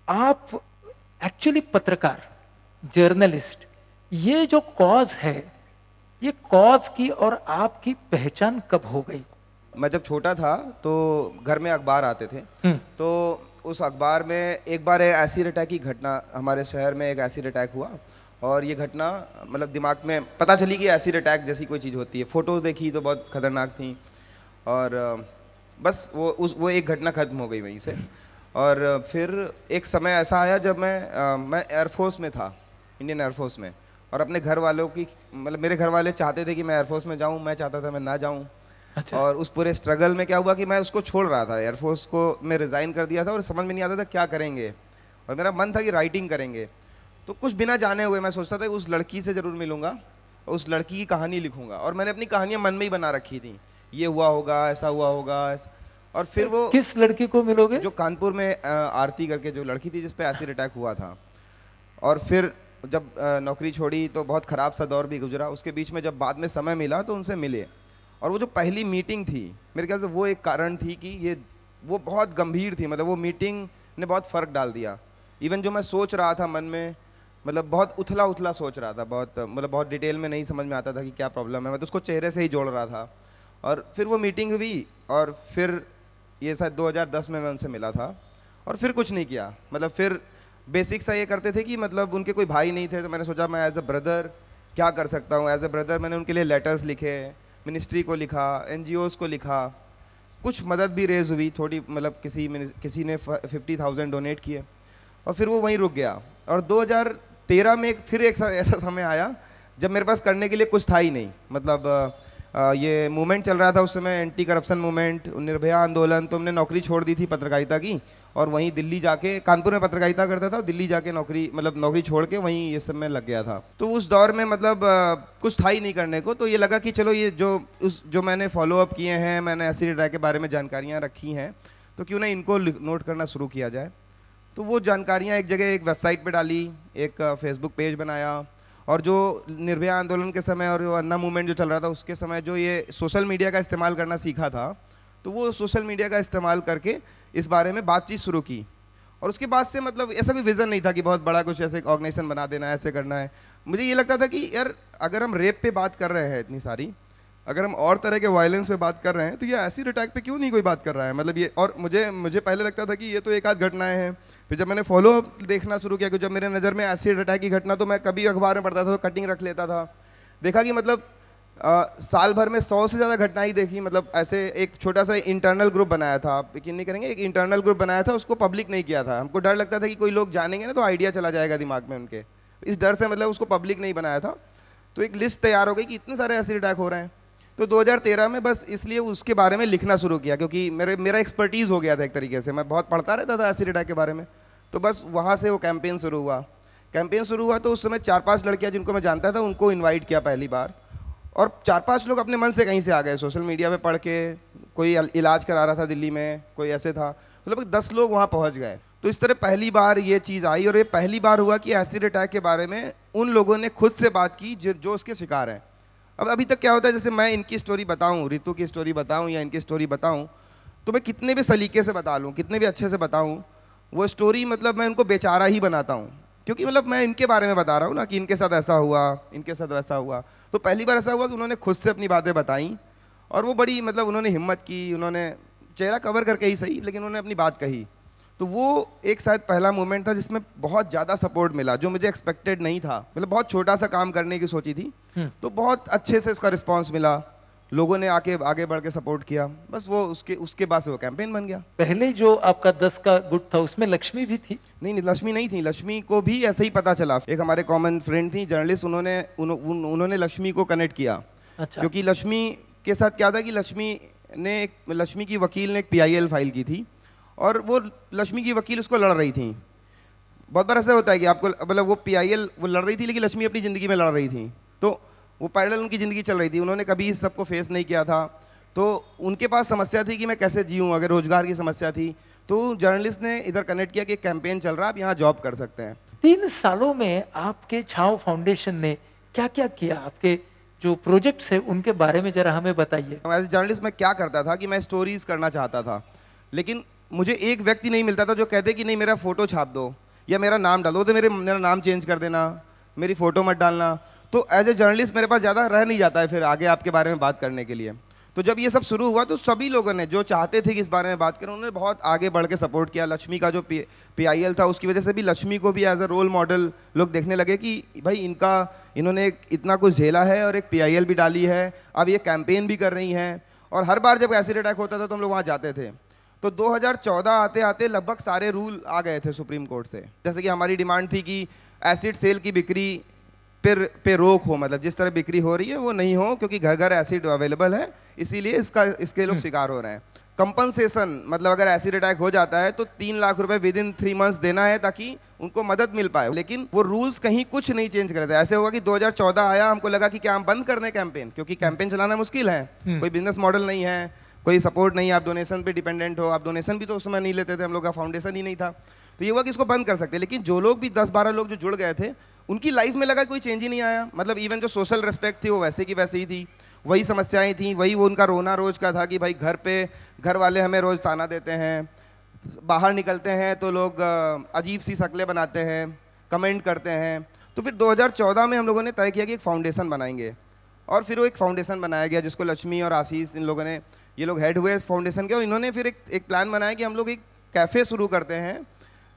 आप एक्चुअली पत्रकार, जर्नलिस्ट, ये जो कॉज है, ये कॉज की और आपकी पहचान कब हो गई? मैं जब छोटा था तो घर में अखबार आते थे। तो उस अखबार में एक बार एक एसिड अटैक की घटना, हमारे शहर में एक एसिड अटैक हुआ। और ये घटना मतलब दिमाग में पता चली कि एसिड अटैक जैसी कोई चीज़ होती है। फ़ोटोज़ देखी तो बहुत खतरनाक थी। और बस वो एक घटना ख़त्म हो गई वहीं से। और फिर एक समय ऐसा आया जब मैं एयरफोर्स में था, इंडियन एयरफोर्स में। और अपने घर वालों की मतलब मेरे घर वाले चाहते थे कि मैं एयरफोर्स में जाऊँ, मैं चाहता था मैं ना जाऊँ। अच्छा। और उस पूरे स्ट्रगल में क्या हुआ कि मैं उसको छोड़ रहा था, एयरफोर्स को मैं रिज़ाइन कर दिया था और समझ में नहीं आता था क्या करेंगे। और मेरा मन था कि राइटिंग करेंगे। तो कुछ बिना जाने हुए मैं सोचता था कि उस लड़की से ज़रूर मिलूंगा और उस लड़की की कहानी लिखूंगा। और मैंने अपनी कहानियाँ मन में ही बना रखी थी, ये हुआ होगा, ऐसा हुआ होगा और फिर वो किस लड़की को मिलोगे? जो कानपुर में आरती करके जो लड़की थी जिस पे एसिड अटैक हुआ था। और फिर जब नौकरी छोड़ी तो बहुत ख़राब सा दौर भी गुजरा। उसके बीच में जब बाद में समय मिला तो उनसे मिले। और वो जो पहली मीटिंग थी, मेरे ख्याल से वो एक कारण थी कि ये वो बहुत गंभीर थी। मतलब वो मीटिंग ने बहुत फ़र्क डाल दिया। इवन जो मैं सोच रहा था मन में, मतलब बहुत उथला उथला सोच रहा था, बहुत मतलब बहुत डिटेल में नहीं समझ में आता था कि क्या प्रॉब्लम है, मैं तो उसको चेहरे से ही जोड़ रहा था। और फिर वो मीटिंग हुई और फिर ये शायद 2010 में मैं उनसे मिला था। और फिर कुछ नहीं किया। मतलब फिर बेसिक सा ये करते थे कि मतलब उनके कोई भाई नहीं थे, तो मैंने सोचा मैं एज अ ब्रदर क्या कर सकता हूँ। एज अ ब्रदर मैंने उनके लिए लेटर्स लिखे, मिनिस्ट्री को लिखा, एनजीओज़ को लिखा। कुछ मदद भी रेज हुई थोड़ी, मतलब किसी ने 50,000 डोनेट किए। और फिर वो वहीं रुक गया। और 2013 में फिर एक ऐसा समय आया जब मेरे पास करने के लिए कुछ था ही नहीं। मतलब ये मूवमेंट चल रहा था उस समय, एंटी करप्शन मूवमेंट, निर्भया आंदोलन। तो हमने नौकरी छोड़ दी थी पत्रकारिता की और वहीं दिल्ली जाके, कानपुर में पत्रकारिता करता था और दिल्ली जाके नौकरी छोड़ के वहीं ये सब में लग गया था। तो उस दौर में मतलब कुछ था ही नहीं करने को। तो ये लगा कि चलो ये जो मैंने फॉलोअप किए हैं, मैंने एसिड अटैक के बारे में जानकारियाँ रखी हैं, तो क्यों ना इनको नोट करना शुरू किया जाए। तो वो जानकारियाँ एक जगह एक वेबसाइट पे डाली, एक फेसबुक पेज बनाया। और जो निर्भया आंदोलन के समय और जो अन्ना मूवमेंट जो चल रहा था उसके समय जो ये सोशल मीडिया का इस्तेमाल करना सीखा था, तो वो सोशल मीडिया का इस्तेमाल करके इस बारे में बातचीत शुरू की। और उसके बाद से मतलब ऐसा कोई विज़न नहीं था कि बहुत बड़ा कुछ ऐसे ऑर्गेनाइजेशन बना देना है, ऐसे करना है। मुझे ये लगता था कि यार अगर हम रेप पे बात कर रहे हैं इतनी सारी, अगर हम और तरह के वायलेंस पे बात कर रहे हैं, तो ये एसिड अटैक पे क्यों नहीं कोई बात कर रहा है। मतलब ये, और मुझे मुझे पहले लगता था कि ये तो एक आध घटनाएं हैं। फिर जब मैंने फॉलो अप देखना शुरू किया, कि जब मेरे नज़र में एसिड अटैक की घटना, तो मैं कभी अखबार में पढ़ता था तो कटिंग रख लेता था। देखा कि मतलब साल भर में 100 से ज़्यादा घटनाएं देखी। मतलब ऐसे एक छोटा सा इंटरनल ग्रुप बनाया था, आप यकीन नहीं करेंगे, एक इंटरनल ग्रुप बनाया था, उसको पब्लिक नहीं किया था। हमको डर लगता था कि कोई लोग जानेंगे ना तो आइडिया चला जाएगा दिमाग में उनके, इस डर से मतलब उसको पब्लिक नहीं बनाया था। तो एक लिस्ट तैयार हो गई कि इतने सारे एसिड अटैक हो रहे हैं। तो 2013 में बस इसलिए उसके बारे में लिखना शुरू किया, क्योंकि मेरा एक्सपर्टीज़ हो गया था एक तरीके से, मैं बहुत पढ़ता रहता था एसिड अटैक के बारे में। तो बस वहाँ से वो कैंपेन शुरू हुआ। तो उस समय 4-5 लड़कियाँ जिनको मैं जानता था उनको इनवाइट किया पहली बार। और 4-5 लोग अपने मन से कहीं से आ गए, सोशल मीडिया पे पढ़ के। कोई इलाज करा रहा था दिल्ली में, कोई ऐसे था, मतलब 10 लोग वहाँ पहुँच गए। तो इस तरह पहली बार ये चीज़ आई। और ये पहली बार हुआ कि एसिड अटैक के बारे में उन लोगों ने खुद से बात की जो उसके शिकार हैं। अब अभी तक क्या होता है, जैसे मैं इनकी स्टोरी बताऊं, रितु की स्टोरी बताऊं या इनकी स्टोरी बताऊं, तो मैं कितने भी सलीके से बता लूं, कितने भी अच्छे से बताऊं, वो स्टोरी मतलब मैं उनको बेचारा ही बनाता हूं। क्योंकि मतलब मैं इनके बारे में बता रहा हूं ना, कि इनके साथ ऐसा हुआ, इनके साथ वैसा हुआ। तो पहली बार ऐसा हुआ कि उन्होंने खुद से अपनी बातें बताई। और वो बड़ी मतलब उन्होंने हिम्मत की, उन्होंने चेहरा कवर करके ही सही, लेकिन उन्होंने अपनी बात कही। तो वो एक शायद पहला मोमेंट था जिसमें बहुत ज़्यादा सपोर्ट मिला, जो मुझे एक्सपेक्टेड नहीं था। मतलब बहुत छोटा सा काम करने की सोची थी, तो बहुत अच्छे से उसका रिस्पांस मिला। लोगों ने आगे बढ़ के सपोर्ट किया। बस वो उसके उसके बाद से वो कैंपेन बन गया। पहले जो आपका 10 का गुट था उसमें लक्ष्मी भी थी? नहीं नहीं, लक्ष्मी नहीं थी। लक्ष्मी को भी ऐसे ही पता चला, एक हमारे कॉमन फ्रेंड थी जर्नलिस्ट, उन्होंने लक्ष्मी को कनेक्ट किया। अच्छा। क्योंकि लक्ष्मी के साथ क्या था कि लक्ष्मी की वकील ने एक पीआईएल फाइल की थी। और वो लक्ष्मी की वकील उसको लड़ रही थी। बहुत बार ऐसा होता है कि आपको मतलब वो पीआईएल वो लड़ रही थी, लेकिन लक्ष्मी अपनी ज़िंदगी में लड़ रही थी। तो वो पैरेलल उनकी ज़िंदगी चल रही थी। उन्होंने कभी इस सबको फेस नहीं किया था। तो उनके पास समस्या थी कि मैं कैसे जीऊँ, अगर रोजगार की समस्या थी। तो जर्नलिस्ट ने इधर कनेक्ट किया कि एक कैंपेन चल रहा है, आप यहाँ जॉब कर सकते हैं। 3 सालों में आपके छाव फाउंडेशन ने क्या क्या किया? आपके जो प्रोजेक्ट्स है उनके बारे में जरा हमें बताइए। एज जर्नलिस्ट मैं क्या करता था कि मैं स्टोरीज करना चाहता था, लेकिन मुझे एक व्यक्ति नहीं मिलता था जो कहते कि नहीं मेरा फ़ोटो छाप दो या मेरा नाम डाल दो, तो मेरा नाम चेंज कर देना, मेरी फ़ोटो मत डालना। तो एज ए जर्नलिस्ट मेरे पास ज़्यादा रह नहीं जाता है फिर आगे आपके बारे में बात करने के लिए। तो जब ये सब शुरू हुआ तो सभी लोगों ने जो चाहते थे कि इस बारे में बात करें, उन्होंने बहुत आगे बढ़ के सपोर्ट किया। लक्ष्मी का जो PIL था उसकी वजह से भी लक्ष्मी को भी एज अ रोल मॉडल लोग देखने लगे कि भाई इन्होंने इतना कुछ झेला है और एक PIL भी डाली है, अब ये कैंपेन भी कर रही हैं। और हर बार जब एसिड अटैक होता था तो हम लोग वहाँ जाते थे। तो 2014 आते आते लगभग सारे रूल आ गए थे सुप्रीम कोर्ट से। जैसे कि हमारी डिमांड थी कि एसिड सेल की बिक्री पे रोक हो, मतलब जिस तरह बिक्री हो रही है वो नहीं हो, क्योंकि घर घर एसिड अवेलेबल है, इसीलिए इसके लोग शिकार हो रहे हैं। कंपनसेशन मतलब अगर एसिड अटैक हो जाता है तो 3 लाख रुपए विद इन 3 मंथ्स देना है ताकि उनको मदद मिल पाए। लेकिन वो रूल्स कहीं कुछ नहीं चेंज करे थे। ऐसे हुआ कि 2014 आया, हमको लगा कि क्या हम बंद कर दें कैंपेन, क्योंकि कैंपेन चलाना मुश्किल है, कोई बिजनेस मॉडल नहीं है, कोई सपोर्ट नहीं है, आप डोनेशन पे डिपेंडेंट हो। आप डोनेशन भी तो उस समय नहीं लेते थे, हम लोग का फाउंडेशन ही नहीं था। तो ये हुआ कि इसको बंद कर सकते। लेकिन जो लोग भी 10-12 लोग जो जुड़ गए थे उनकी लाइफ में लगा कोई चेंज ही नहीं आया। मतलब इवन जो सोशल रेस्पेक्ट थी वो वैसे की वैसे ही थी, वही समस्याएं थी, वही वो उनका रोना रोज का था कि भाई घर वाले हमें रोज ताना देते हैं, बाहर निकलते हैं तो लोग अजीब सी शक्लें बनाते हैं, कमेंट करते हैं। तो फिर 2014 में हम लोगों ने तय किया कि एक फाउंडेशन बनाएंगे, और फिर वो एक फाउंडेशन बनाया गया जिसको लक्ष्मी और आशीष इन लोगों ने, ये लोग हेड हुए इस फाउंडेशन के। और इन्होंने फिर एक प्लान बनाया कि हम लोग एक कैफ़े शुरू करते हैं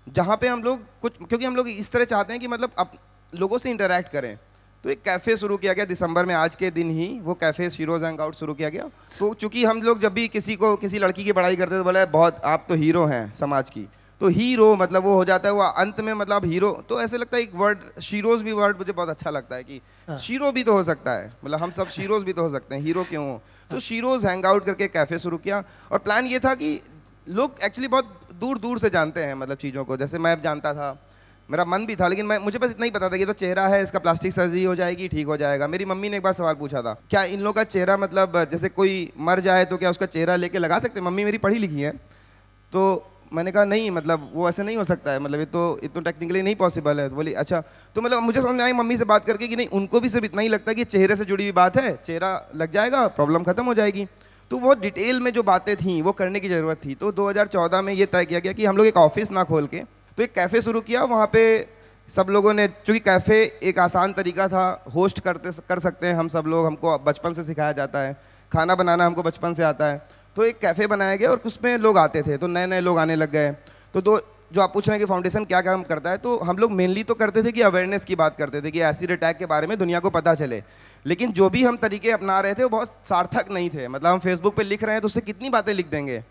जहाँ पे हम लोग कुछ, क्योंकि हम लोग इस तरह चाहते हैं कि मतलब लोगों से इंटरेक्ट करें। तो एक कैफ़े शुरू किया गया दिसंबर में, आज के दिन ही वो कैफ़े शीरोज हैंग आउट शुरू किया गया। तो चूंकि हम लोग जब भी किसी लड़की की बड़ाई करते तो बोला बहुत आप तो हीरो हैं समाज की, तो हीरो मतलब वो हो जाता है वो अंत में, मतलब हीरो तो ऐसे लगता है एक वर्ड शीरोज भी वर्ड मुझे बहुत अच्छा लगता है कि शीरो भी तो हो सकता है, मतलब हम सब शीरोज भी तो हो सकते हैं, हीरो क्यों हो। तो शीरोज हैंग आउट करके कैफ़े शुरू किया। और प्लान ये था कि लोग एक्चुअली बहुत दूर दूर से जानते हैं मतलब चीज़ों को, जैसे मैं जानता था, मेरा मन भी था, लेकिन मुझे बस इतना ही पता था कि तो चेहरा है, इसका प्लास्टिक सर्जरी हो जाएगी, ठीक हो जाएगा। मेरी मम्मी ने एक बार सवाल पूछा था, क्या इन लोगों का चेहरा मतलब जैसे कोई मर जाए तो क्या उसका चेहरा लेके लगा सकते हैं? मम्मी मेरी पढ़ी लिखी है, तो मैंने कहा नहीं, मतलब वो ऐसे नहीं हो सकता है, मतलब ये तो टेक्निकली नहीं पॉसिबल है। तो बोली अच्छा। तो मतलब मुझे समझ में आई मम्मी से बात करके कि नहीं, उनको भी सिर्फ इतना ही लगता है कि चेहरे से जुड़ी हुई बात है, चेहरा लग जाएगा प्रॉब्लम खत्म हो जाएगी। तो वो डिटेल में जो बातें थी वो करने की ज़रूरत थी। तो 2014 में ये तय किया गया कि हम लोग एक ऑफिस ना खोल के तो एक कैफ़े शुरू किया। वहाँ पे सब लोगों ने, चूँकि कैफ़े एक आसान तरीका था, होस्ट कर सकते हैं हम सब लोग, हमको बचपन से सिखाया जाता है, खाना बनाना हमको बचपन से आता है। तो एक कैफ़े बनाया गया और उसमें लोग आते थे, तो नए नए लोग आने लग गए। तो जो आप पूछ रहे हैं कि फाउंडेशन क्या काम करता है, तो हम लोग मेनली तो करते थे कि अवेयरनेस की बात करते थे कि एसिड अटैक के बारे में दुनिया को पता चले। लेकिन जो भी हम तरीके अपना रहे थे वो बहुत सार्थक नहीं थे। मतलब हम फेसबुक पे लिख रहे हैं तो उससे कितनी बातें लिख देंगे,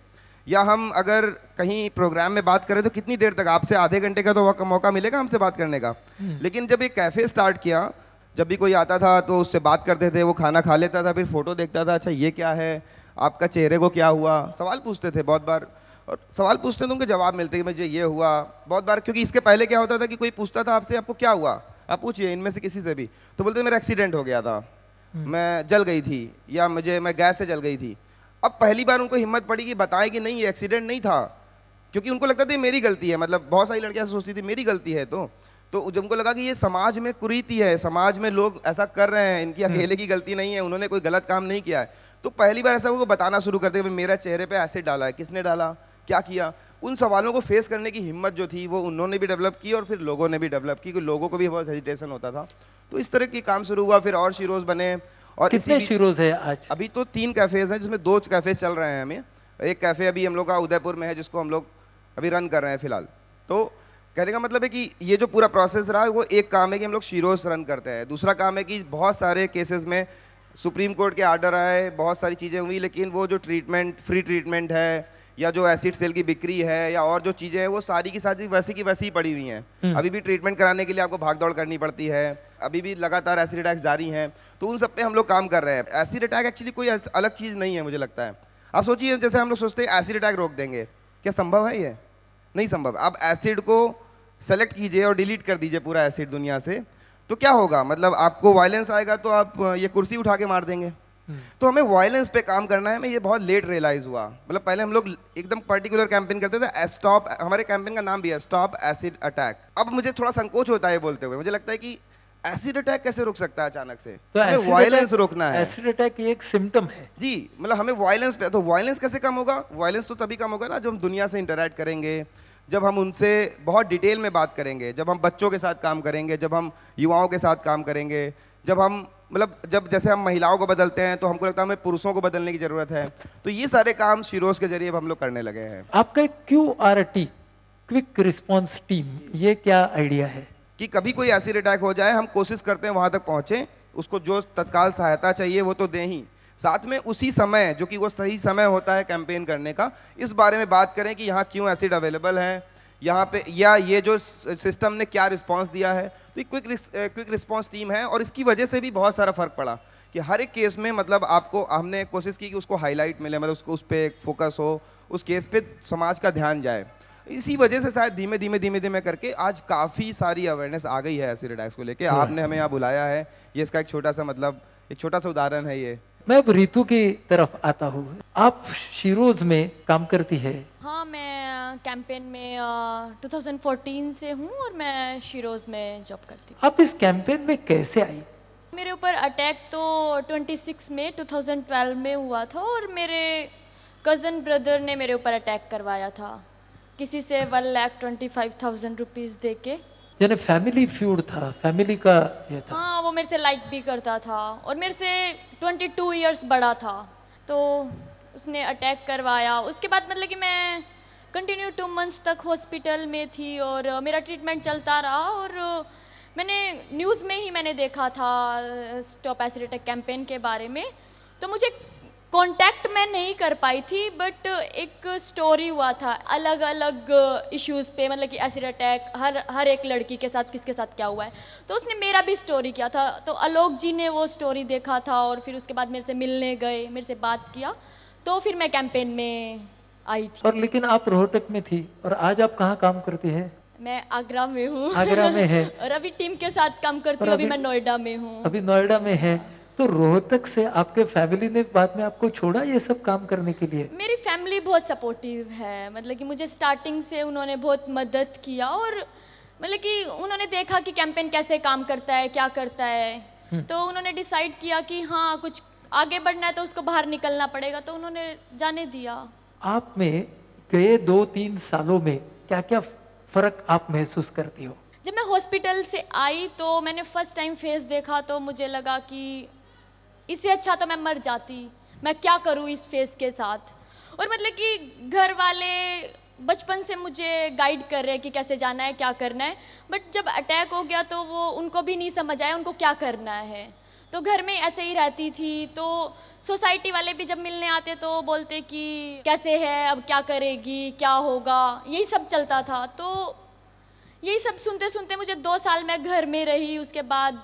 या हम अगर कहीं प्रोग्राम में बात करें तो कितनी देर तक, आपसे आधे घंटे का तो मौका मिलेगा हमसे बात करने का। लेकिन जब एक कैफ़े स्टार्ट किया, जब भी कोई आता था तो उससे बात करते थे, वो खाना खा लेता था, फिर फोटो देखता था, अच्छा ये क्या है, आपका चेहरे को क्या हुआ, सवाल पूछते थे बहुत बार। और सवाल पूछते तो उनके जवाब मिलते कि मुझे ये हुआ बहुत बार। क्योंकि इसके पहले क्या होता था कि कोई पूछता था आपसे आपको क्या हुआ, आप पूछिए इनमें से किसी से भी, तो बोलते मेरा एक्सीडेंट हो गया था, मैं जल गई थी, या मैं गैस से जल गई थी। अब पहली बार उनको हिम्मत पड़ी कि बताएं कि नहीं ये एक्सीडेंट नहीं था, क्योंकि उनको लगता था मेरी गलती है। मतलब बहुत सारी लड़कियां सोचती थी मेरी गलती है। तो जब उनको लगा कि ये समाज में कुरीति है, समाज में लोग ऐसा कर रहे हैं, इनकी अकेले की गलती नहीं है, उन्होंने कोई गलत काम नहीं किया है, तो पहली बार ऐसा उनको बताना शुरू करते हैं मेरा चेहरे पे एसिड डाला है, किसने डाला, क्या किया। उन सवालों को फेस करने की हिम्मत जो थी वो उन्होंने भी डेवलप की और फिर लोगों ने भी डेवलप की, क्योंकि लोगों को भी बहुत हेजिटेशन होता था। तो इस तरह की काम शुरू हुआ, फिर और शीरोज बने। और कितने शीरोज है आज? अभी तो 3 कैफ़ेज हैं जिसमें 2 कैफ़ेज चल रहे हैं हमें। एक कैफ़े अभी हम लोग का उदयपुर में है जिसको हम लोग अभी रन कर रहे हैं फिलहाल। तो कहने का मतलब है कि ये जो पूरा प्रोसेस रहा है वो एक काम है कि हम लोग शीरोज रन करते हैं, दूसरा काम है कि बहुत सारे केसेस में सुप्रीम कोर्ट के आर्डर आए, बहुत सारी चीज़ें हुई, लेकिन वो जो फ्री ट्रीटमेंट है, या जो एसिड सेल की बिक्री है, या और जो चीज़ें हैं वो सारी की सारी वैसी की वैसी ही पड़ी हुई हैं। अभी भी ट्रीटमेंट कराने के लिए आपको भाग दौड़ करनी पड़ती है, अभी भी लगातार एसिड अटैक्स जारी हैं। तो उन सब पे हम लोग काम कर रहे हैं। एसिड अटैक एक्चुअली कोई अलग चीज़ नहीं है मुझे लगता है। आप सोचिए, जैसे हम लोग सोचते हैं एसिड अटैक रोक देंगे, क्या संभव है? ये नहीं संभव। आप एसिड को सेलेक्ट कीजिए और डिलीट कर दीजिए पूरा एसिड दुनिया से, तो क्या होगा? मतलब आपको वायलेंस आएगा तो आप ये कुर्सी उठा के मार देंगे। तो हमें वायलेंस पे काम करना है। हमें ये बहुत लेट रियलाइज हुआ। मतलब पहले हम लोग एकदम पर्टिकुलर कैंपेन करते थे, स्टॉप, हमारे कैंपेन का नाम भी है स्टॉप एसिड अटैक। अब मुझे थोड़ा संकोच होता है बोलते हुए, मुझे लगता है कि एसिड अटैक कैसे रुक सकता है अचानक से? तो हमें वायलेंस रोकना है एसिड अटैक एक सिम्टम है। जी। मतलब हमें वायलेंस पे, तो वायलेंस कैसे कम होगा? वायलेंस तो तभी कम होगा ना जब हम दुनिया से इंटरेक्ट करेंगे, जब हम उनसे बहुत डिटेल में बात करेंगे, जब हम बच्चों के साथ काम करेंगे, जब हम युवाओं के साथ काम करेंगे, जब हम मतलब जब जैसे हम महिलाओं को बदलते हैं तो हमको लगता है हमें पुरुषों को बदलने की ज़रूरत है। तो ये सारे काम शिरोज के जरिए अब हम लोग करने लगे हैं। आपका एक QRT, क्विक रिस्पॉन्स टीम, ये क्या आइडिया है? कि कभी कोई एसिड अटैक हो जाए, हम कोशिश करते हैं वहाँ तक पहुँचें, उसको जो तत्काल सहायता चाहिए वो तो दें ही, साथ में उसी समय जो कि वो सही समय होता है कैंपेन करने का, इस बारे में बात करें कि यहाँ क्यों एसिड अवेलेबल है यहाँ पे, या ये जो सिस्टम ने क्या रिस्पांस दिया है। तो ये क्विक रिस्पांस टीम है और इसकी वजह से भी बहुत सारा फर्क पड़ा कि हर एक केस में मतलब आपको हमने कोशिश की कि उसको हाईलाइट मिले, मतलब उसको उस पर एक फोकस हो, उस केस पे समाज का ध्यान जाए। इसी वजह से शायद धीमे धीमे करके आज काफ़ी सारी अवेयरनेस आ गई है एसिड अटैक्स को लेके। आपने हमें यहाँ बुलाया है, ये इसका एक छोटा सा मतलब एक छोटा सा उदाहरण है ये। मैं अब रितु की तरफ आता हूँ। आप शिरोज में काम करती है। हाँ, मैं कैंपेन में 2014 से हूँ और मैं शिरोज में जॉब करती हूँ। आप इस कैंपेन में कैसे आई? मेरे ऊपर अटैक तो 26 में 2012 में हुआ था और मेरे कज़न ब्रदर ने मेरे ऊपर अटैक करवाया था किसी से 1,25,000 रुपीज़ दे के। यानी फैमिली फ्यूड था, फैमिली का ये था। हाँ, वो मेरे से लाइक भी करता था और मेरे से 22 इयर्स बड़ा था, तो उसने अटैक करवाया। उसके बाद मतलब कि मैं कंटिन्यू 2 मंथ्स तक हॉस्पिटल में थी और मेरा ट्रीटमेंट चलता रहा। और मैंने न्यूज़ में ही मैंने देखा था स्टॉप एसिड अटैक कैंपेन के बारे में, तो मुझे कांटेक्ट मैं नहीं कर पाई थी, बट एक स्टोरी हुआ था अलग अलग इश्यूज़ पे, मतलब कि एसिड अटैक हर एक लड़की के साथ किसके साथ क्या हुआ है, तो उसने मेरा भी स्टोरी किया था। तो आलोक जी ने वो स्टोरी देखा था और फिर उसके बाद मेरे से मिलने गए, मेरे से बात किया, तो फिर मैं कैंपेन में आई थी। और लेकिन आप रोहतक में थी और आज आप कहाँ काम करती है? मैं आगरा में हूँ। आगरा में है। और अभी टीम के साथ काम करती और हूँ, अभी मैं नोएडा में हूँ। अभी नोएडा में है। तो रोहतक से आपके फैमिली ने बाद में आपको छोड़ा ये सब काम करने के लिए? मेरी फैमिली बहुत सपोर्टिव है, मतलब कि मुझे स्टार्टिंग से उन्होंने बहुत मदद किया और मतलब कि उन्होंने देखा कि कैंपेन कैसे काम करता है, क्या करता है, तो उन्होंने डिसाइड किया कि हाँ कुछ आगे बढ़ना है तो उसको बाहर निकलना पड़ेगा, तो उन्होंने जाने दिया। आप में गए 2-3 सालों में क्या क्या फर्क आप महसूस करती हो? जब मैं हॉस्पिटल से आई तो मैंने फर्स्ट टाइम फेस देखा तो मुझे लगा कि इससे अच्छा तो मैं मर जाती, मैं क्या करूँ इस फेस के साथ। और मतलब कि घर वाले बचपन से मुझे गाइड कर रहे हैं कि कैसे जाना है, क्या करना है, बट जब अटैक हो गया तो वो उनको भी नहीं समझ आया उनको क्या करना है, तो घर में ऐसे ही रहती थी। तो सोसाइटी वाले भी जब मिलने आते तो बोलते कि कैसे है, अब क्या करेगी, क्या होगा, यही सब चलता था। तो यही सब सुनते सुनते मुझे 2 साल मैं घर में रही। उसके बाद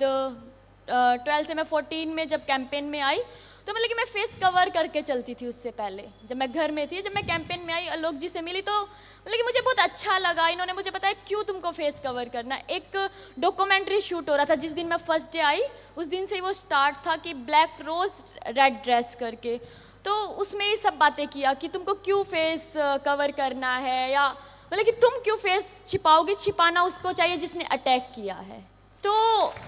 12 से मैं 14 में जब कैंपेन में आई तो मतलब कि मैं फेस कवर करके चलती थी। उससे पहले जब मैं घर में थी, जब मैं कैंपेन में आई, आलोक जी से मिली, तो मतलब कि मुझे बहुत अच्छा लगा। इन्होंने मुझे बताया क्यों तुमको फेस कवर करना। एक डॉक्यूमेंट्री शूट हो रहा था जिस दिन मैं फर्स्ट डे आई, उस दिन से ही वो स्टार्ट था कि ब्लैक रोज रेड ड्रेस करके, तो उसमें ये सब बातें किया कि तुमको क्यों फेस कवर करना है, या मतलब कि तुम क्यों फेस छिपाओगी, छिपाना उसको चाहिए जिसने अटैक किया है। तो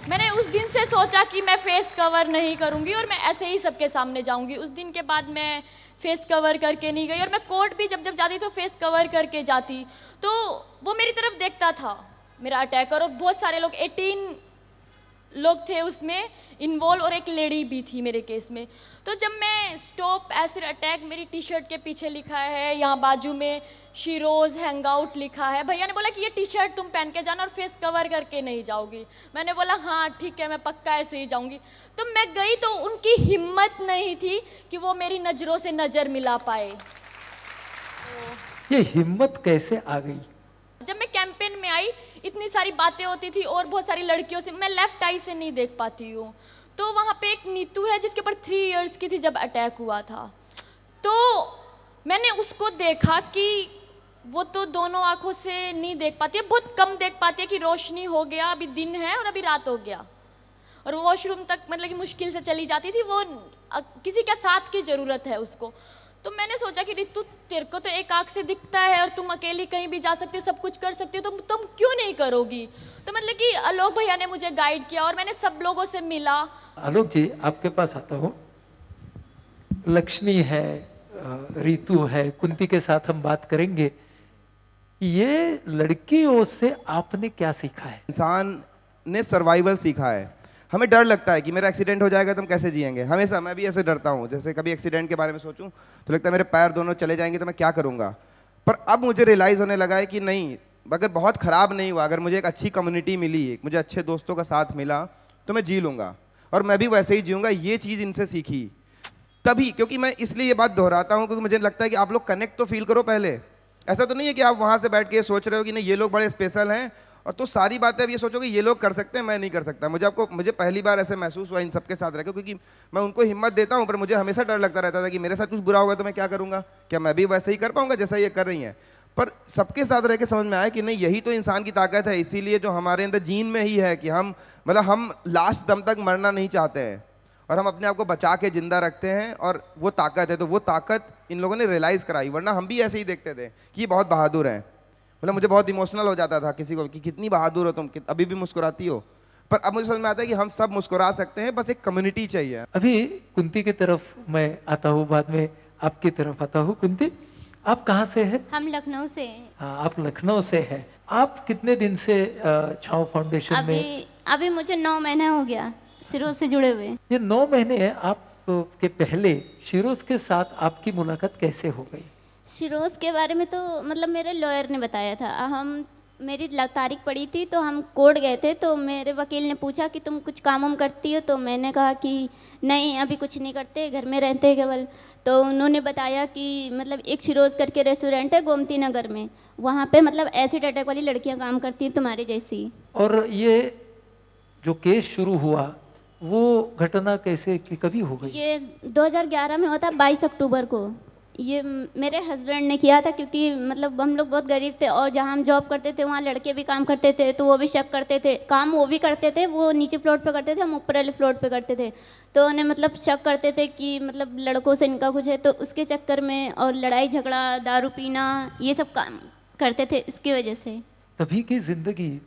मैंने उस दिन से सोचा कि मैं फेस कवर नहीं करूंगी और मैं ऐसे ही सबके सामने जाऊंगी। उस दिन के बाद मैं फेस कवर करके नहीं गई और मैं कोर्ट भी जब जब जाती तो फेस कवर करके जाती। तो वो मेरी तरफ देखता था मेरा अटैकर, और बहुत सारे लोग 18 लोग थे उसमें इन्वॉल्व और एक लेडी भी थी मेरे केस में। तो जब मैं स्टॉप एसिड अटैक, मेरी टी शर्ट के पीछे लिखा है, यहाँ बाजू में शिरोज हैंग आउट लिखा है, भैया ने बोला कि ये टी शर्ट तुम पहन के जाना और फेस कवर करके नहीं जाओगी। मैंने बोला हाँ ठीक है, मैं पक्का ऐसे ही जाऊंगी। तो मैं गई तो उनकी हिम्मत नहीं थी कि वो मेरी नज़रों से नज़र मिला पाए। ये हिम्मत कैसे आ गई? जब मैं कैंपेन में आई इतनी सारी बातें होती थी और बहुत सारी लड़कियों से, मैं लेफ्ट आई से नहीं देख पाती हूँ, तो वहाँ पे एक नीतू है जिसके ऊपर 3 इयर्स की थी जब अटैक हुआ था। तो मैंने उसको देखा कि वो तो दोनों आंखों से नहीं देख पाती है, बहुत कम देख पाती है कि रोशनी हो गया, अभी दिन है और अभी रात हो गया, और वॉशरूम तक मतलब कि मुश्किल से चली जाती थी। वो किसी का साथ की ज़रूरत है उसको। तो मैंने सोचा कि रितु तेरे को तो एक आँख से दिखता है और तुम अकेली कहीं भी जा सकती हो, सब कुछ कर सकती हो, तो तुम क्यों नहीं करोगी। तो मैं मतलब कि आलोक भैया ने मुझे गाइड किया और मैंने सब लोगों से मिला। आलोक जी, आपके पास आता हूँ। लक्ष्मी है, रीतु है, कुंती के साथ हम बात करेंगे। ये लड़कियों से आपने क्या सीखा है? इंसान ने सर्वाइवल सीखा है। हमें डर लगता है कि मेरा एक्सीडेंट हो जाएगा तो हम कैसे जिएंगे, हमेशा मैं भी ऐसे डरता हूँ। जैसे कभी एक्सीडेंट के बारे में सोचूं तो लगता है मेरे पैर दोनों चले जाएंगे तो मैं क्या करूँगा। पर अब मुझे रियलाइज़ होने लगा है कि नहीं, अगर बहुत ख़राब नहीं हुआ, अगर मुझे एक अच्छी कम्युनिटी मिली, एक मुझे अच्छे दोस्तों का साथ मिला, तो मैं जी लूँगा और मैं भी वैसे ही जीऊँगा। ये चीज़ इनसे सीखी तभी, क्योंकि मैं इसलिए ये बात दोहराता हूँ क्योंकि मुझे लगता है कि आप लोग कनेक्ट तो फील करो पहले। ऐसा तो नहीं है कि आप वहाँ से बैठ के ये सोच रहे हो कि नहीं ये लोग बड़े स्पेशल हैं और तो सारी बातें अब ये सोचोगे ये लोग कर सकते हैं, मैं नहीं कर सकता। मुझे पहली बार ऐसे महसूस हुआ इन सबके साथ रह के, क्योंकि मैं उनको हिम्मत देता हूँ पर मुझे हमेशा डर लगता रहता था कि मेरे साथ कुछ बुरा होगा तो मैं क्या करूँगा, क्या मैं भी वैसे ही कर पाऊँगा जैसा ये कर रही हैं। पर सबके साथ रह के समझ में आया कि नहीं, यही तो इंसान की ताकत है। इसीलिए जो हमारे अंदर जीन में ही है कि हम हम लास्ट दम तक मरना नहीं चाहते हैं और हम अपने आप को बचा के जिंदा रखते हैं, और वो ताकत है। तो वो ताकत इन लोगों ने रियलाइज़ कराई, वरना हम भी ऐसे ही देखते थे कि ये बहुत बहादुर हैं। मुझे बहुत इमोशनल हो जाता था किसी को कि कितनी बहादुर हो तुम, अभी भी मुस्कुराती हो। पर अब मुझे समझ में आता है कि हम सब मुस्कुरा सकते हैं, बस एक कम्युनिटी चाहिए। अभी कुंती की तरफ मैं आता हूँ, बाद में आपकी तरफ आता हूँ। कुंती, आप कहाँ से हैं? हम लखनऊ से हैं। हाँ, आप लखनऊ से हैं। आप कितने दिन से छाव फाउंडेशन में? अभी मुझे 9 महीना हो गया सिरोज से जुड़े हुए। ये 9 महीने हैं। आप के पहले शिरोज के साथ आपकी मुलाकात कैसे हो गई? सिरोज के बारे में तो मतलब मेरे लॉयर ने बताया था। मेरी तारीख पड़ी थी तो हम कोर्ट गए थे, तो मेरे वकील ने पूछा कि तुम कुछ काम वाम करती हो, तो मैंने कहा कि नहीं अभी कुछ नहीं करते, घर में रहते हैं केवल। तो उन्होंने बताया कि मतलब एक सिरोज करके रेस्टोरेंट है गोमती नगर में, वहाँ पे मतलब एसिड अटैक वाली लड़कियाँ काम करती हैं तुम्हारी जैसी। और ये जो केस शुरू हुआ वो घटना कैसे कि कभी हो गई? ये 2011 में हुआ था, 22 अक्टूबर को। ये मेरे हस्बैंड ने किया था, क्योंकि मतलब हम लोग बहुत गरीब थे और जहाँ हम जॉब करते थे वहाँ लड़के भी काम करते थे, तो वो भी शक करते थे। काम वो भी करते थे, वो नीचे फ्लोर पे करते थे, हम ऊपर वाले फ्लोर पे करते थे। तो उन्हें मतलब शक करते थे कि मतलब लड़कों से इनका कुछ है, तो उसके चक्कर में और लड़ाई झगड़ा, दारू पीना, ये सब काम करते थे, इसकी वजह से। तभी की जिंदगी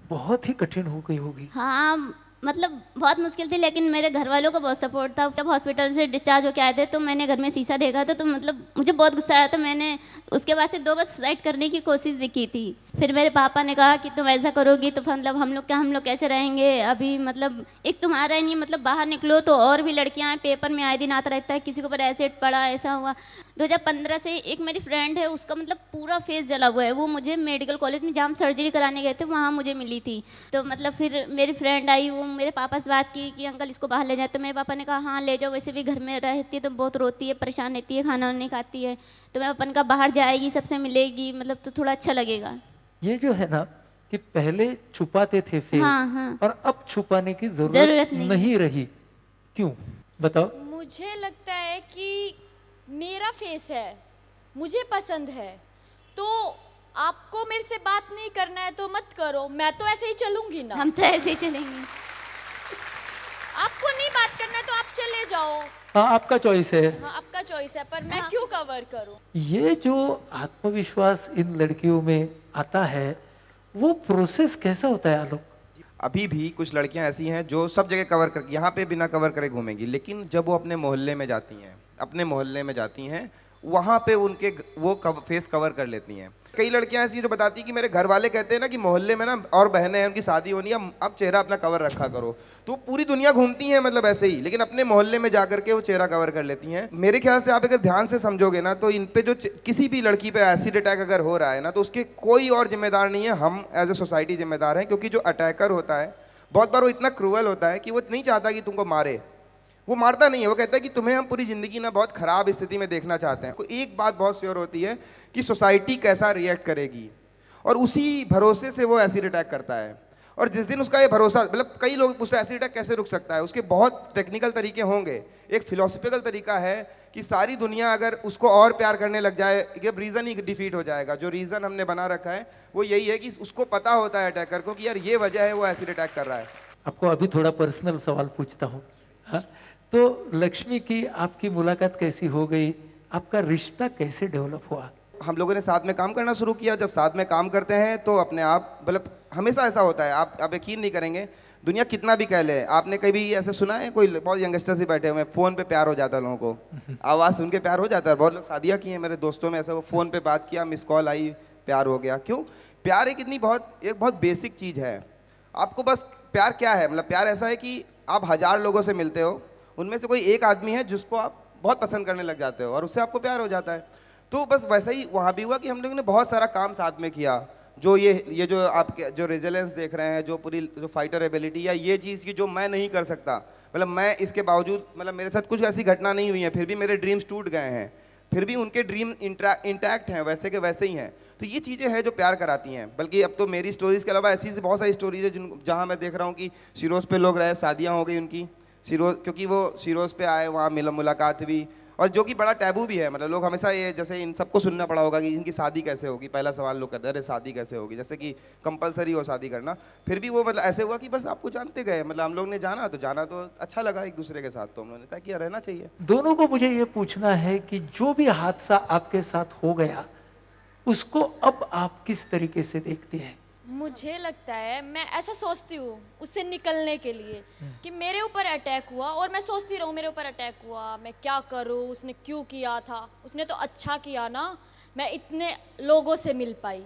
बहुत ही कठिन हो गई होगी। हाँ, मतलब बहुत मुश्किल थी, लेकिन मेरे घर वालों का बहुत सपोर्ट था। जब हॉस्पिटल से डिस्चार्ज होकर आए थे तो मैंने घर में शीशा देखा था, तो मतलब मुझे बहुत गुस्सा आया था। मैंने उसके बाद से 2 बार सुसाइड करने की कोशिश भी की थी। फिर मेरे पापा ने कहा कि तुम ऐसा करोगी तो मतलब हम लोग कैसे रहेंगे। अभी मतलब एक तुम्हारा ही नहीं, मतलब बाहर निकलो तो और भी लड़कियाँ पेपर में आए दिन आता रहता है, किसी के ऊपर एसिड पड़ा, ऐसा हुआ। 2015 से एक मेरी फ्रेंड है, उसका मतलब पूरा फेस जला हुआ है। वो मुझे मेडिकल कॉलेज में जहाँ हम सर्जरी कराने गए थे वहाँ मुझे मिली थी। तो मतलब फिर मेरी फ्रेंड आई, वो मेरे पापा से बात की कि अंकल इसको बाहर ले जाए। तो मेरे पापा ने कहा हाँ ले जाओ, वैसे भी घर में रहती है तो बहुत रोती है, परेशान रहती है, खाना नहीं खाती है। तो मैं अपन का बाहर जाएगी, सबसे मिलेगी, मतलब तो थोड़ा अच्छा लगेगा। ये जो है ना कि पहले छुपाते थे फेस, हाँ। और अब छुपाने की जरूरत जरूरत नहीं। नहीं रही। क्यों बताओ? मुझे लगता है कि मेरा फेस है, मुझे पसंद है, तो आपको मेरे से बात नहीं करना है तो मत करो, मैं तो ऐसे ही चलूंगी ना। हम तो ऐसे ही चलेंगे। आपको नहीं बात करना है तो आप चले जाओ। हाँ, आपका चॉइस है। हाँ, आपका चॉइस है, पर मैं क्यों कवर करूं? ये जो आत्मविश्वास इन लड़कियों में आता है वो प्रोसेस कैसा होता है आलोक? अभी भी कुछ लड़कियां ऐसी हैं जो सब जगह कवर कर, यहाँ पे बिना कवर करे घूमेंगी, लेकिन जब वो अपने मोहल्ले में जाती हैं वहाँ पे उनके वो फेस कवर कर लेती हैं। कई लड़कियां ऐसी हैं जो बताती हैं कि मेरे घर वाले कहते हैं ना कि मोहल्ले में ना और बहनें हैं, उनकी शादी होनी है, अब चेहरा अपना कवर रखा करो। तो पूरी दुनिया घूमती हैं मतलब ऐसे ही, लेकिन अपने मोहल्ले में जाकर के वो चेहरा कवर कर लेती हैं। मेरे ख्याल से आप अगर ध्यान से समझोगे ना तो इन पे जो किसी भी लड़की पे एसिड अटैक अगर हो रहा है ना, तो उसके कोई और जिम्मेदार नहीं है, हम एज ए सोसाइटी जिम्मेदार हैं। क्योंकि जो अटैकर होता है बहुत बार वो इतना क्रूअल होता है कि वो नहीं चाहता कि तुमको मारे, वो मारता नहीं है, वो कहता है कि तुम्हें हम पूरी ज़िंदगी ना बहुत ख़राब स्थिति में देखना चाहते हैं। एक बात बहुत श्योर होती है कि सोसाइटी कैसा रिएक्ट करेगी, और उसी भरोसे से वो एसिड अटैक करता है। और जिस दिन उसका ये भरोसा, मतलब कई लोग उससे एसिड अटैक कैसे रुक सकता है, उसके बहुत टेक्निकल तरीके होंगे। एक फिलोसफिकल तरीका है कि सारी दुनिया अगर उसको और प्यार करने लग जाए, ये रीज़न ही डिफीट हो जाएगा। जो रीज़न हमने बना रखा है वो यही है कि उसको पता होता है अटैकर को कि यार ये वजह है वो एसिड अटैक कर रहा है। आपको अभी थोड़ा पर्सनल सवाल पूछता हूँ। हाँ, तो लक्ष्मी की आपकी मुलाकात कैसी हो गई? आपका रिश्ता कैसे डेवलप हुआ? हम लोगों ने साथ में काम करना शुरू किया। जब साथ में काम करते हैं तो अपने आप, मतलब हमेशा ऐसा होता है, आप यकीन नहीं करेंगे, दुनिया कितना भी कह ले, आपने कभी ऐसे सुना है कोई बहुत यंगस्टर्स ही बैठे हुए हैं, फ़ोन पे प्यार हो जाता है लोगों को, आवाज़ सुन के प्यार हो जाता है। बहुत लोग शादियाँ की हैं मेरे दोस्तों में, ऐसा वो फ़ोन पे बात किया, मिस कॉल आई, प्यार हो गया। क्यों? प्यार एक बहुत बेसिक चीज़ है। आपको बस प्यार क्या है, मतलब प्यार ऐसा है कि आप 1000 लोगों से मिलते हो, उनमें से कोई एक आदमी है जिसको आप बहुत पसंद करने लग जाते हो और उससे आपको प्यार हो जाता है। तो बस वैसा ही वहाँ भी हुआ कि हम लोगों ने बहुत सारा काम साथ में किया। जो ये जो आपके जो रेजिलेंस देख रहे हैं, जो पूरी जो फाइटर एबिलिटी, या ये चीज़ की जो मैं नहीं कर सकता, मतलब मैं इसके बावजूद, मतलब मेरे साथ कुछ ऐसी घटना नहीं हुई है, फिर भी मेरे ड्रीम्स टूट गए हैं, फिर भी उनके ड्रीम इंटैक्ट हैं, वैसे के वैसे ही हैं। तो ये चीज़ें हैं जो प्यार कराती हैं। बल्कि अब तो मेरी स्टोरीज़ के अलावा ऐसी बहुत सारी स्टोरीज है जिन जहाँ मैं देख रहा हूँ कि शिरोज़ पे लोग रहे, शादियाँ हो गई उनकी शिरोज़, क्योंकि वो शिरोज़ पे आए, वहाँ मुलाकात हुई, और जो कि बड़ा टैबू भी है। मतलब लोग हमेशा ये, जैसे इन सबको सुनना पड़ा होगा कि इनकी शादी कैसे होगी, पहला सवाल लोग करते हैं, अरे शादी कैसे होगी, जैसे कि कंपलसरी हो शादी करना। फिर भी वो मतलब ऐसे हुआ कि बस आपको जानते गए, मतलब हम लोग ने जाना तो अच्छा लगा एक दूसरे के साथ, तो हम लोगों ने तय किया रहना चाहिए। दोनों को मुझे ये पूछना है कि जो भी हादसा आपके साथ हो गया, उसको अब आप किस तरीके से देखते हैं? मुझे लगता है, मैं ऐसा सोचती हूँ उससे निकलने के लिए कि मेरे ऊपर अटैक हुआ और मैं सोचती रहूँ मेरे ऊपर अटैक हुआ, मैं क्या करूँ, उसने क्यों किया था, उसने तो अच्छा किया ना, मैं इतने लोगों से मिल पाई,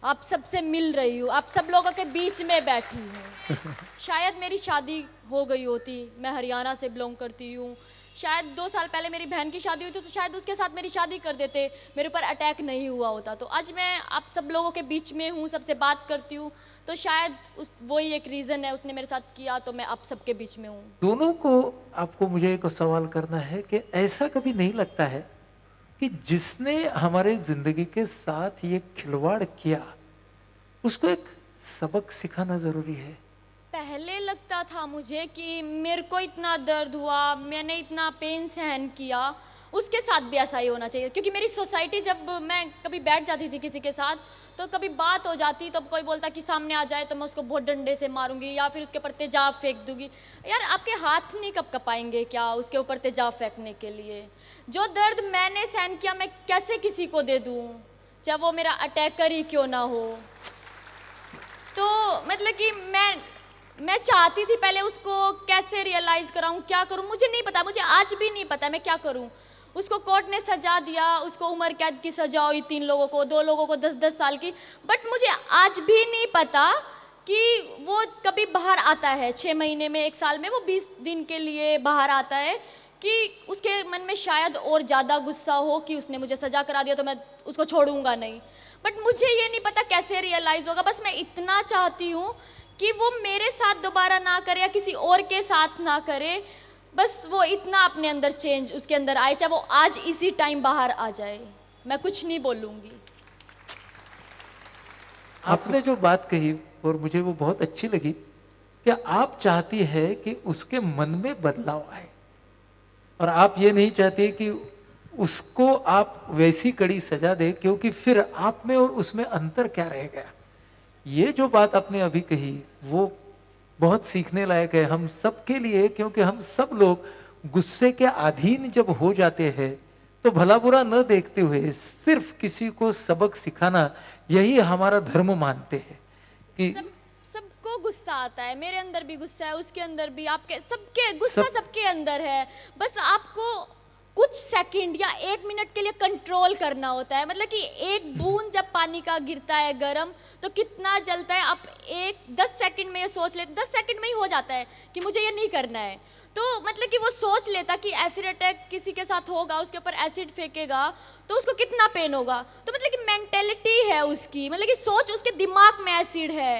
आप सबसे मिल रही हूँ, आप सब लोगों के बीच में बैठी हूँ। शायद मेरी शादी हो गई होती, मैं हरियाणा से बिलोंग करती हूँ, शायद 2 साल पहले मेरी बहन की शादी हुई थी, तो शायद उसके साथ मेरी शादी कर देते, मेरे ऊपर अटैक नहीं हुआ होता। तो आज मैं आप सब लोगों के बीच में हूँ, सबसे बात करती हूँ, तो शायद वही एक रीज़न है, उसने मेरे साथ किया तो मैं आप सबके बीच में हूँ। दोनों को आपको मुझे एक सवाल करना है कि ऐसा कभी नहीं लगता है कि जिसने हमारे जिंदगी के साथ ये खिलवाड़ किया, उसको एक सबक सिखाना जरूरी है? पहले लगता था मुझे कि मेरे को इतना दर्द हुआ, मैंने इतना पेन सहन किया, उसके साथ भी ऐसा ही होना चाहिए। क्योंकि मेरी सोसाइटी, जब मैं कभी बैठ जाती थी किसी के साथ, तो कभी बात हो जाती तो कोई बोलता कि सामने आ जाए तो मैं उसको बहुत डंडे से मारूंगी या फिर उसके ऊपर तेजाब फेंक दूंगी। यार, आपके हाथ नहीं कपाएंगे क्या उसके ऊपर तेजाब फेंकने के लिए? जो दर्द मैंने सहन किया, मैं कैसे किसी को दे दूँ, चाहे वो मेरा अटैकर ही क्यों ना हो। तो मतलब कि मैं चाहती थी पहले उसको कैसे रियलाइज़ कराऊं, क्या करूं, मुझे नहीं पता, मुझे आज भी नहीं पता मैं क्या करूं। उसको कोर्ट ने सजा दिया, उसको उम्र कैद की सजा हुई, 3 लोगों को, 2 लोगों को 10-10 साल की, बट मुझे आज भी नहीं पता कि वो कभी बाहर आता है 6 महीने में, 1 साल में, वो 20 दिन के लिए बाहर आता है, कि उसके मन में शायद और ज़्यादा गुस्सा हो कि उसने मुझे सजा करा दिया तो मैं उसको छोड़ूंगा नहीं। बट मुझे ये नहीं पता कैसे रियलाइज़ होगा। बस मैं इतना चाहती हूँ कि वो मेरे साथ दोबारा ना करे या किसी और के साथ ना करे, बस वो इतना अपने अंदर चेंज उसके अंदर आए, चाहे वो आज इसी टाइम बाहर आ जाए, मैं कुछ नहीं बोलूँगी। आपने जो बात कही और मुझे वो बहुत अच्छी लगी कि आप चाहती है कि उसके मन में बदलाव आए, और आप ये नहीं चाहते कि उसको आप वैसी कड़ी सजा दे, क्योंकि फिर आप में और उसमें अंतर क्या रह गया। ये जो बात आपने अभी कही वो बहुत सीखने लायक है हम सब के लिए, क्योंकि हम सब लोग गुस्से के अधीन जब हो जाते हैं तो भला बुरा न देखते हुए सिर्फ किसी को सबक सिखाना, यही हमारा धर्म मानते हैं कि सबको गुस्सा आता है, मेरे अंदर भी गुस्सा है, उसके अंदर भी, आपके सबके गुस्सा सबके अंदर है। बस आपको कुछ सेकंड या 1 मिनट के लिए कंट्रोल करना होता है। मतलब कि एक बूंद जब पानी का गिरता है गरम, तो कितना जलता है, आप 10 सेकंड में ये सोच लेते, 10 सेकंड में ही हो जाता है कि मुझे ये नहीं करना है। तो मतलब कि वो सोच लेता कि एसिड अटैक किसी के साथ होगा, उसके ऊपर एसिड फेंकेगा तो उसको कितना पेन होगा। तो मतलब कि मेंटेलिटी है उसकी, मतलब कि सोच, उसके दिमाग में एसिड है,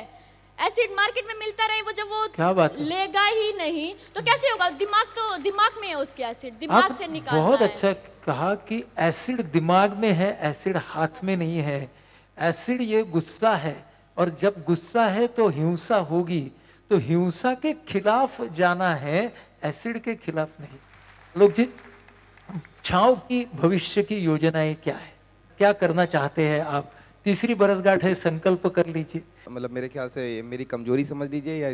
एसिड मार्केट में मिलता रहे, वो जब वो क्या बात है? लेगा ही नहीं तो कैसे होगा। दिमाग तो दिमाग में है उसके, एसिड दिमाग से निकालना बहुत है। अच्छा कहा कि एसिड दिमाग में है, एसिड हाथ में नहीं है। एसिड ये गुस्सा है, और जब गुस्सा है तो हिंसा होगी, तो हिंसा के खिलाफ जाना है, एसिड के खिलाफ नहीं। लोग जी, छाव की भविष्य की योजनाएं क्या है, क्या करना चाहते हैं आप? तीसरी बरसगांठ है, संकल्प कर लीजिए। मतलब मेरे ख्याल से ये मेरी कमजोरी समझ लीजिए, या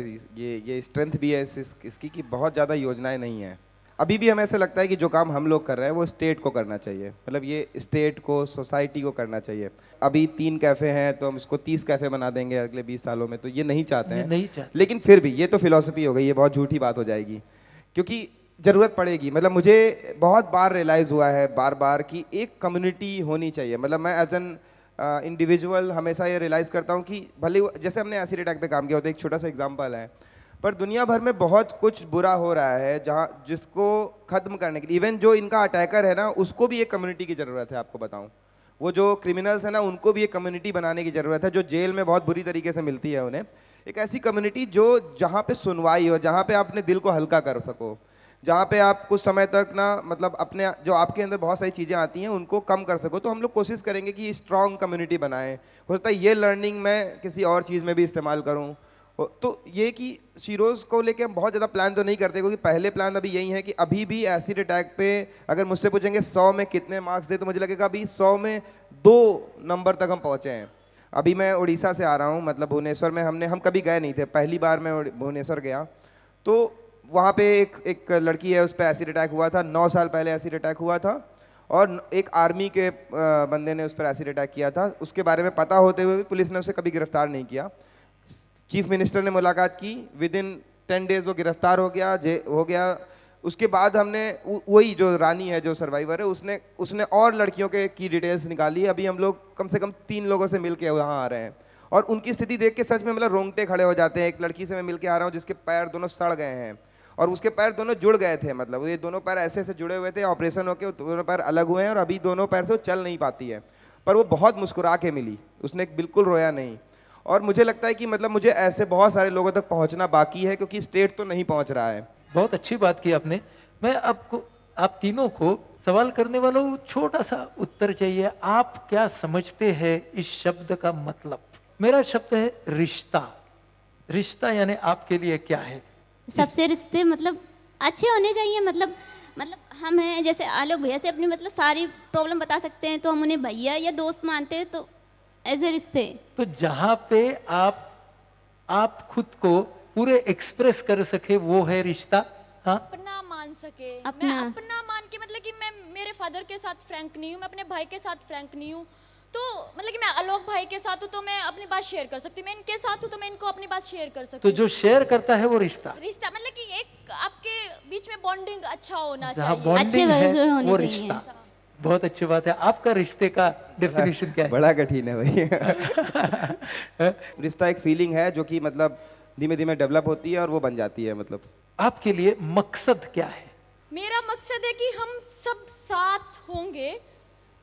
ये स्ट्रेंथ भी है इसकी कि बहुत ज़्यादा योजनाएं नहीं है। अभी भी हमें ऐसा लगता है कि जो काम हम लोग कर रहे हैं वो स्टेट को करना चाहिए, मतलब ये स्टेट को, सोसाइटी को करना चाहिए। अभी 3 कैफ़े हैं तो हम इसको 30 कैफ़े बना देंगे अगले 20 सालों में, तो ये नहीं चाहते हैं। नहीं चाहते। लेकिन फिर भी ये तो फिलॉसफी हो गई, ये बहुत झूठी बात हो जाएगी, क्योंकि ज़रूरत पड़ेगी। मतलब मुझे बहुत बार रियलाइज़ हुआ है, बार बार, कि एक कम्युनिटी होनी चाहिए। मतलब मैं एज एन इंडिविजुअल हमेशा ये रियलाइज़ करता हूँ कि भले जैसे हमने एसिड अटैक पे काम किया होता है, एक छोटा सा एग्जांपल है, पर दुनिया भर में बहुत कुछ बुरा हो रहा है जहाँ जिसको ख़त्म करने के लिए इवन जो इनका अटैकर है ना, उसको भी एक कम्युनिटी की ज़रूरत है। आपको बताऊँ, वो जो क्रिमिनल्स है ना, उनको भी एक कम्युनिटी बनाने की ज़रूरत है। जो जेल में बहुत बुरी तरीके से मिलती है उन्हें, एक ऐसी कम्युनिटी जो जहाँ पे सुनवाई हो, जहाँ पे आप अपने दिल को हल्का कर सको, जहाँ पे आप कुछ समय तक ना, मतलब अपने जो आपके अंदर बहुत सारी चीज़ें आती हैं उनको कम कर सको। तो हम लोग कोशिश करेंगे कि स्ट्रॉन्ग कम्युनिटी बनाएं। हो सकता है ये लर्निंग मैं किसी और चीज़ में भी इस्तेमाल करूं। तो ये कि शीरोज़ को लेके हम बहुत ज़्यादा प्लान तो नहीं करते, क्योंकि पहले प्लान अभी यही है कि अभी भी एसिड अटैक पे अगर मुझसे पूछेंगे 100 में कितने मार्क्स दे, तो मुझे लगेगा अभी 100 में 2 नंबर तक हम पहुँचे हैं। अभी मैं उड़ीसा से आ रहा हूँ, मतलब भुवनेश्वर में हम कभी गए नहीं थे, पहली बार मैं भुवनेश्वर गया। तो वहाँ पे एक लड़की है, उस पर एसिड अटैक हुआ था, 9 साल पहले एसिड अटैक हुआ था, और एक आर्मी के बंदे ने उस पर एसिड अटैक किया था। उसके बारे में पता होते हुए भी पुलिस ने उसे कभी गिरफ्तार नहीं किया। चीफ मिनिस्टर ने मुलाकात की, विद इन 10 डेज वो गिरफ्तार हो गया। उसके बाद हमने वही जो रानी है, जो सर्वाइवर है, उसने और लड़कियों की डिटेल्स निकाली। अभी हम लोग कम से कम 3 लोगों से मिल के वहाँ आ रहे हैं, और उनकी स्थिति देख के सच में मतलब रोंगटे खड़े हो जाते हैं। एक लड़की से मैं मिल के आ रहा हूँ जिसके पैर दोनों सड़ गए हैं, और उसके पैर दोनों जुड़ गए थे, मतलब ये दोनों पैर ऐसे ऐसे जुड़े हुए थे, ऑपरेशन होके दोनों पैर अलग हुए हैं, और अभी दोनों पैर से वो चल नहीं पाती है। पर वो बहुत मुस्कुरा के मिली, उसने बिल्कुल रोया नहीं। और मुझे लगता है कि मतलब मुझे ऐसे बहुत सारे लोगों तक पहुंचना बाकी है, क्योंकि स्टेट तो नहीं पहुंच रहा है। बहुत अच्छी बात की आपने। मैं आप तीनों को सवाल करने वालों को छोटा सा उत्तर चाहिए। आप क्या समझते हैं इस शब्द का मतलब? मेरा शब्द है रिश्ता। रिश्ता यानी आपके लिए क्या है? सबसे रिश्ते मतलब अच्छे होने चाहिए। मतलब हम हैं, जैसे आलोक भैया से अपनी मतलब सारी प्रॉब्लम बता सकते हैं, तो हम उन्हें भैया या दोस्त मानते हैं, तो ऐसे रिश्ते। तो जहां पे आप खुद को पूरे एक्सप्रेस कर सके वो है रिश्ता। हाँ, अपना मान सके। अपना। मैं अपना मान के मतलब कि मैं मेरे फादर के साथ फ्रैंक नहीं हूँ, मैं अपने भाई के साथ फ्रैंक नहीं हूँ, तो मतलब कि मैं आलोक भाई के साथ हूँ तो मैं अपनी बात शेयर कर सकती हूँ, मैं इनके साथ हूँ तो मैं इनको अपनी बात शेयर कर सकती तो हूँ। जो शेयर करता है वो रिश्ता। रिश्ता मतलब कि एक आपके बीच में बॉन्डिंग अच्छा होना जहाँ चाहिए। बॉन्डिंग अच्छे है होने वो चाहिए। रिश्ता। बहुत अच्छी बात है। आपका रिश्ते का डेफिनेशन क्या है? बड़ा कठिन है भाई। रिश्ता एक फीलिंग है जो कि मतलब धीमे धीमे डेवलप होती है और वो बन जाती है। मतलब आपके लिए मकसद क्या है? मेरा मकसद है कि हम सब साथ होंगे।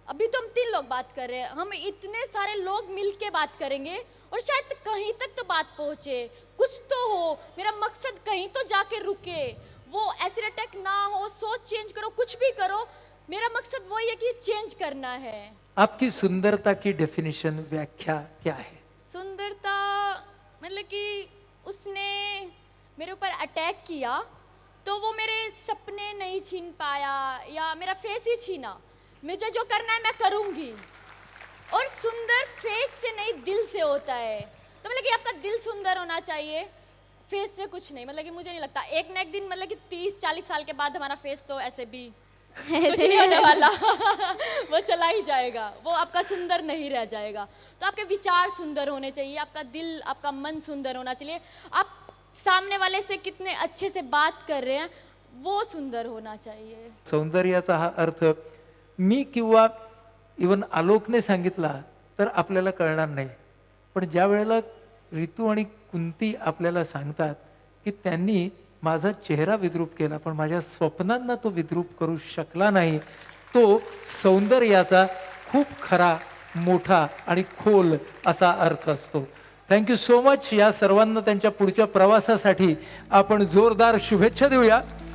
अभी तो हम 3 लोग बात कर रहे हैं, हम इतने सारे लोग मिल के बात करेंगे और शायद कहीं तक तो बात पहुंचे, कुछ तो हो। मेरा मकसद कहीं तो जाके रुके, वो एसिड अटैक ना हो, सोच चेंज करो, कुछ भी करो, मेरा मकसद वही है कि चेंज करना है। आपकी सुंदरता की डेफिनेशन, व्याख्या क्या है? सुंदरता मतलब कि उसने मेरे ऊपर अटैक किया तो वो मेरे सपने नहीं छीन पाया या मेरा फेस ही छीना। मुझे जो करना है मैं करूँगी, और सुंदर फेस से नहीं दिल से होता है। तो मतलब कि आपका दिल सुंदर होना चाहिए, फेस से कुछ नहीं। मतलब कि मुझे नहीं लगता एक ना एक दिन मतलब कि 30-40 साल के बाद हमारा फेस तो ऐसे भी कुछ नहीं होने वाला वो चला ही जाएगा, वो आपका सुंदर नहीं रह जाएगा। तो आपके विचार सुंदर होने चाहिए, आपका दिल, आपका मन सुंदर होना चाहिए। आप सामने वाले से कितने अच्छे से बात कर रहे हैं वो सुंदर होना चाहिए। सौंदर्याचा हा अर्थ मी किंवा इवन आलोकने सांगितला तर आपल्याला कळणार नाही, पण ज्या वेळेला ऋतू आणि कुंती आपल्याला सांगतात की त्यांनी माझा चेहरा विद्रूप केला पण माझ्या स्वप्नांना तो विद्रूप करू शकला नाही, तो सौंदर्याचा खूप खरा, मोठा आणि खोल असा अर्थ असतो. Thank you so much. या सर्वांना त्यांच्या पुढच्या प्रवासासाठी आपण जोरदार शुभेच्छा देऊया.